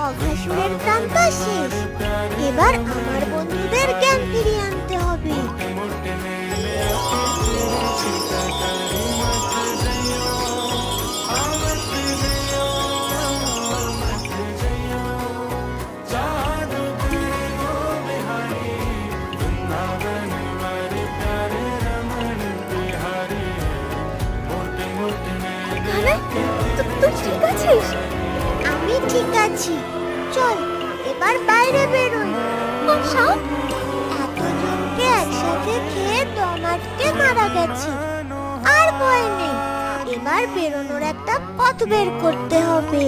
অঘাসুরের প্রাণ তো শেষ। এবার আমার বন্ধুদের জ্ঞান ফিরিয়ে আনতে হবে। কানাই, তুই ঠিক আছিস? আমি ঠিক আছি। চল এবার বাইরে বেরোই। সাপ? এতজনকে একসাথে খেয়ে দম আটকে মারা গেছে, আর ভয় নেই। এবার বেরোনোর একটা পথ বের করতে হবে।